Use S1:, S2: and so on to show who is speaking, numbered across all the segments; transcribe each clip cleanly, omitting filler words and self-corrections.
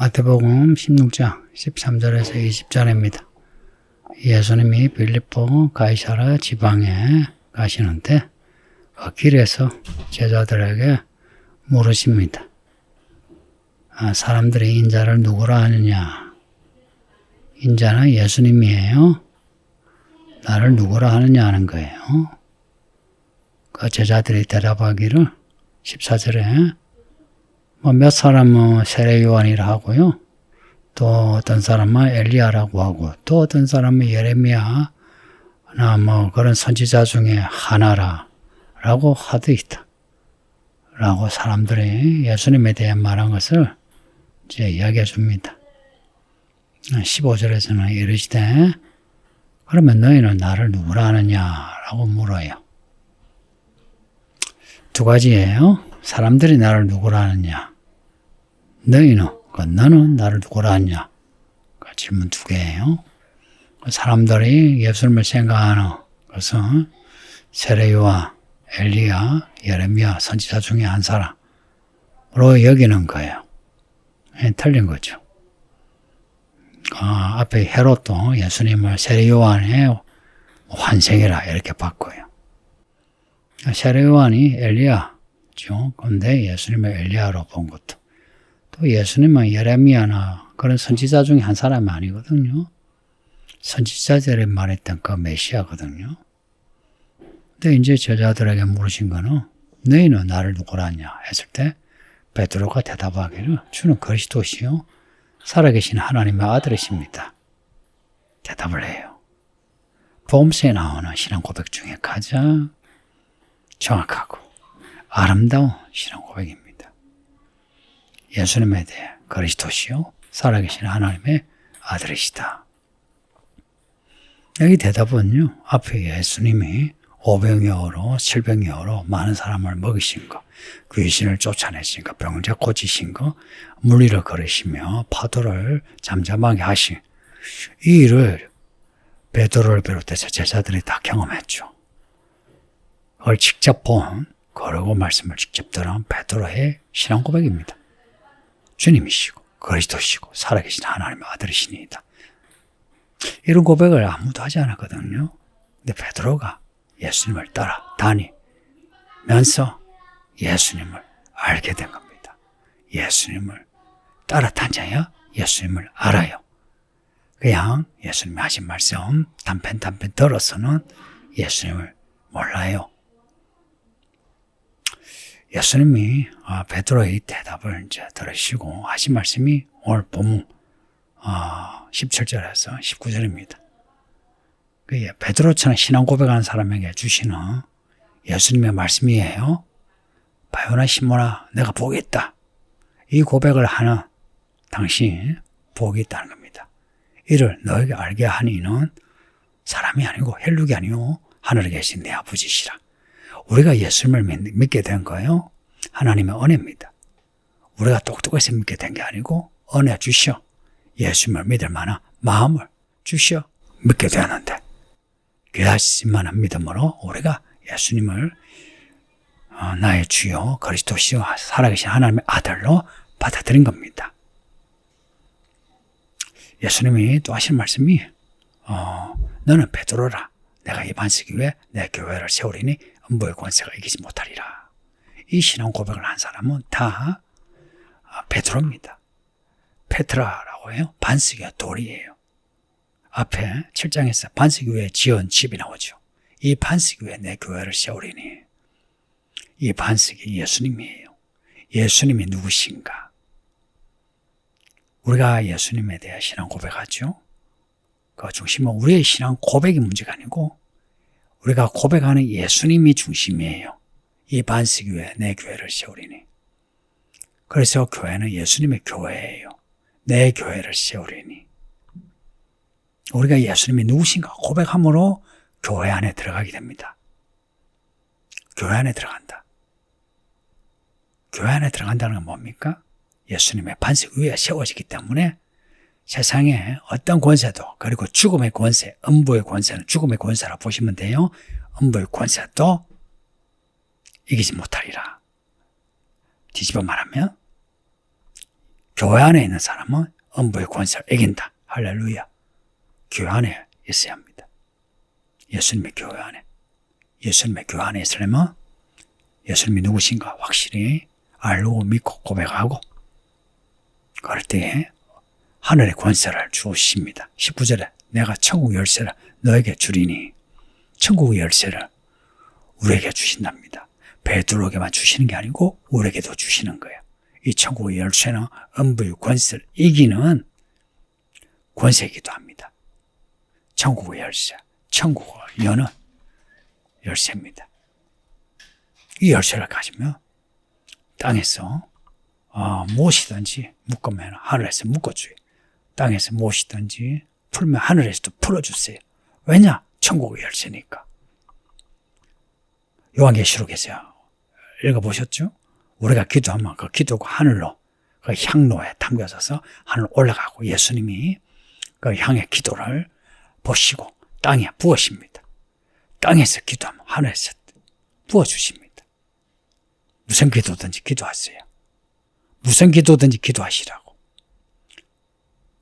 S1: 마태복음 16장 13절에서 20절입니다. 예수님이 빌립보 가이사라 지방에 가시는데 그 길에서 제자들에게 물으십니다. 사람들이 인자를 누구라 하느냐? 인자는 예수님이에요. 나를 누구라 하느냐 하는 거예요. 그 제자들이 대답하기를 14절에 몇 사람은 세례 요한이라 하고요. 또 어떤 사람은 엘리야라고 하고 또 어떤 사람은 예레미야나 그런 선지자 중에 하나라라고 하더이다. 라고 사람들이 예수님에 대해 말한 것을 이제 이야기해 줍니다. 15절에서는 이르시되 그러면 너희는 나를 누구라 하느냐라고 물어요. 두 가지예요. 사람들이 나를 누구라 하느냐. 너는 나를 누구라 하느냐. 그 질문 두 개예요. 사람들이 예수님을 생각하는 것은 세례요한, 엘리야, 예레미야 선지자 중에 한 사람으로 여기는 거예요. 틀린 거죠. 앞에 헤롯도 예수님을 세례요한의 환생이라 이렇게 바꿔요. 세례요한이 엘리야죠. 근데 예수님을 엘리야로 본 것도. 또 예수님은 예레미야나 그런 선지자 중에 한 사람이 아니거든요. 선지자들이 말했던 그 메시아거든요. 근데 이제 제자들에게 물으신 거는 너희는 나를 누구라 하냐 했을 때 베드로가 대답하기를 주는 그리스도시요 살아계신 하나님의 아들이십니다. 대답을 해요. 복음서에 나오는 신앙 고백 중에 가장 정확하고 아름다운 신앙 고백입니다. 예수님에 대해 그리스도시요 살아계신 하나님의 아들이시다. 여기 대답은요. 앞에 예수님이 오병이어로 7병이어로 많은 사람을 먹이신 거, 귀신을 쫓아내신 거, 병자 고치신 거, 물리를 걸으시며 파도를 잠잠하게 하신 이 일을 베드로를 비롯해서 제자들이 다 경험했죠. 그걸 직접 본, 그러고 말씀을 직접 들은 베드로의 신앙 고백입니다. 주님이시고 그리스도시고 살아계신 하나님의 아들이시니이다. 이런 고백을 아무도 하지 않았거든요. 근데 베드로가 예수님을 따라다니면서 예수님을 알게 된 겁니다. 예수님을 따라다녀야 예수님을 알아요. 그냥 예수님이 하신 말씀 단편 들어서는 예수님을 몰라요. 예수님이 베드로의 대답을 이제 들으시고 하신 말씀이 오늘 본문 17절에서 19절입니다. 베드로처럼 신앙 고백하는 사람에게 주시는 예수님의 말씀이에요. 바요나 시몬아 내가 복이 있다. 이 고백을 하는 당신 복이 있다는 겁니다. 이를 너에게 알게 하니 이는 사람이 아니고 혈육이 아니고 하늘에 계신 내 아버지시라. 우리가 예수님을 믿게 된 거예요. 하나님의 은혜입니다. 우리가 똑똑해서 믿게 된 게 아니고 은혜 주셔. 예수님을 믿을 만한 마음을 주셔. 믿게 되었는데 귀하실 만한 믿음으로 우리가 예수님을 나의 주요 그리스도시요 살아계신 하나님의 아들로 받아들인 겁니다. 예수님이 또 하신 말씀이 너는 베드로라. 내가 이 반석 위에 내 교회를 세우리니 음부의 권세가 이기지 못하리라. 이 신앙 고백을 한 사람은 다 베드로입니다. 페트라라고 해요. 반석 위에 돌이에요. 앞에 7장에서 반석 위에 지은 집이 나오죠. 이 반석 위에 내 교회를 세우리니 이 반석이 예수님이에요. 예수님이 누구신가? 우리가 예수님에 대해 신앙 고백하죠. 그 중심은 우리의 신앙 고백이 문제가 아니고 우리가 고백하는 예수님이 중심이에요. 이 반석 위에 내 교회를 세우리니. 그래서 교회는 예수님의 교회예요. 내 교회를 세우리니. 우리가 예수님이 누구신가 고백함으로 교회 안에 들어가게 됩니다. 교회 안에 들어간다. 교회 안에 들어간다는 건 뭡니까? 예수님의 반석 위에 세워지기 때문에 세상에 어떤 권세도 그리고 죽음의 권세, 음부의 권세는 죽음의 권세라 보시면 돼요. 음부의 권세도 이기지 못하리라. 뒤집어 말하면 교회 안에 있는 사람은 음부의 권세를 이긴다. 할렐루야. 교회 안에 있어야 합니다. 예수님의 교회 안에. 예수님의 교회 안에 있으려면 예수님이 누구신가 확실히 알고 믿고 고백하고 그럴 때에 하늘의 권세를 주십니다. 19절에 내가 천국 열쇠를 너에게 주리니 천국의 열쇠를 우리에게 주신답니다. 베드로에게만 주시는 게 아니고 우리에게도 주시는 거예요. 이 천국의 열쇠는 음부의 권세를 이기는 권세이기도 합니다. 천국의 열쇠, 천국을 여는 열쇠입니다. 이 열쇠를 가지면 땅에서 무엇이든지 묶으면 하늘에서 묶어줘요. 땅에서 무엇이든지 풀면 하늘에서도 풀어주세요. 왜냐? 천국의 열쇠니까. 요한계시록에서 읽어보셨죠? 우리가 기도하면 그 기도가 하늘로 그 향로에 담겨져서 하늘 올라가고 예수님이 그 향의 기도를 보시고 땅에 부으십니다. 땅에서 기도하면 하늘에서 부어주십니다. 무슨 기도든지 기도하세요. 무슨 기도든지 기도하시라고.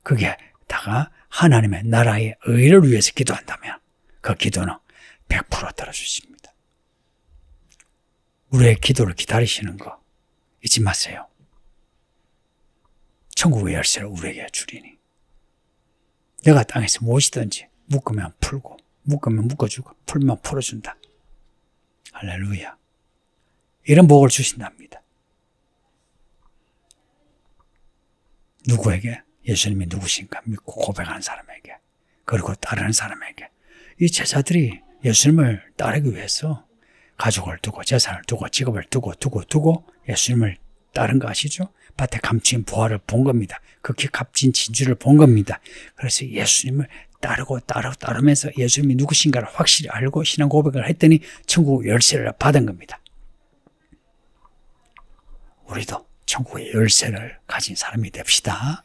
S1: 그게 다가 하나님의 나라의 의를 위해서 기도한다면 그 기도는 100% 들어주십니다. 우리의 기도를 기다리시는 거 잊지 마세요. 천국의 열쇠를 우리에게 주리니 내가 땅에서 무엇이든지 묶으면 풀고 묶으면 묶어주고 풀면 풀어준다. 할렐루야. 이런 복을 주신답니다. 누구에게? 예수님이 누구신가 믿고 고백하는 사람에게 그리고 따르는 사람에게. 이 제자들이 예수님을 따르기 위해서 가족을 두고 재산을 두고 직업을 두고 예수님을 따른 거 아시죠? 밭에 감추인 부활을 본 겁니다. 극히 값진 진주를 본 겁니다. 그래서 예수님을 따르면서 예수님이 누구신가를 확실히 알고 신앙 고백을 했더니 천국 열쇠를 받은 겁니다. 우리도 천국의 열쇠를 가진 사람이 됩시다.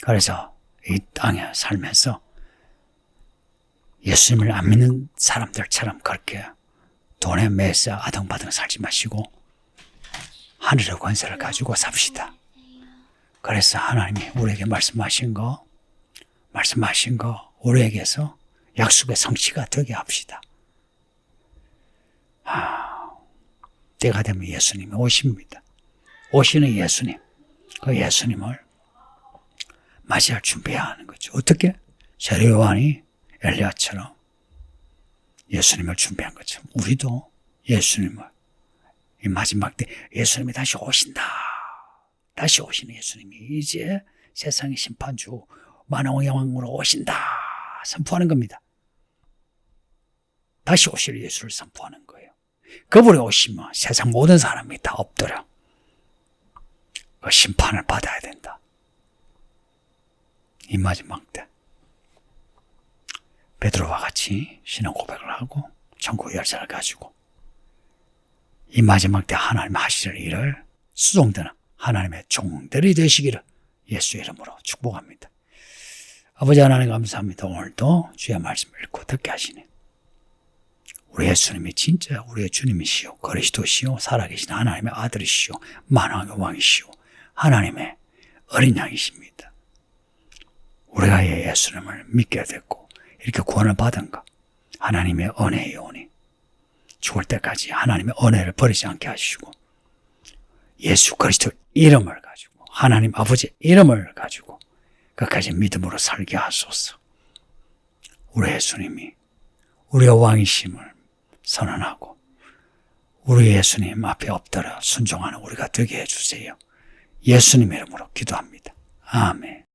S1: 그래서 이 땅에 살면서 예수님을 안 믿는 사람들처럼 그렇게 돈에 매서 아등바등 살지 마시고 하늘의 권세를 가지고 삽시다. 그래서 하나님이 우리에게 말씀하신 거 우리에게서 약속의 성취가 되게 합시다. 때가 되면 예수님이 오십니다. 오시는 예수님, 그 예수님을 맞이할 준비해야 하는 거죠. 어떻게? 세례 요한이 엘리야처럼 예수님을 준비한 것처럼 우리도 예수님을 이 마지막 때 예수님이 다시 오신다. 다시 오시는 예수님이 이제 세상의 심판주 만왕의 왕으로 오신다. 선포하는 겁니다. 다시 오실 예수를 선포하는 거예요. 그분이 오시면 세상 모든 사람이 다 엎드려 그 심판을 받아야 된다. 이 마지막 때 베드로와 같이 신앙 고백을 하고 천국 열쇠를 가지고 이 마지막 때 하나님 하실 일을 수종되는 하나님의 종들이 되시기를 예수의 이름으로 축복합니다. 아버지 하나님 감사합니다. 오늘도 주의 말씀을 읽고 듣게 하시네. 우리 예수님이 진짜 우리의 주님이시오, 그리스도시오, 살아계신 하나님의 아들이시오, 만왕의 왕이시오, 하나님의 어린 양이십니다. 우리가 예수님을 믿게 됐고 이렇게 구원을 받은 것 하나님의 은혜의 오니 죽을 때까지 하나님의 은혜를 버리지 않게 하시고 예수 그리스도 이름을 가지고 하나님 아버지 이름을 가지고 끝까지 믿음으로 살게 하소서. 우리 예수님이 우리의 왕이심을 선언하고 우리 예수님 앞에 엎드려 순종하는 우리가 되게 해주세요. 예수님 이름으로 기도합니다. 아멘.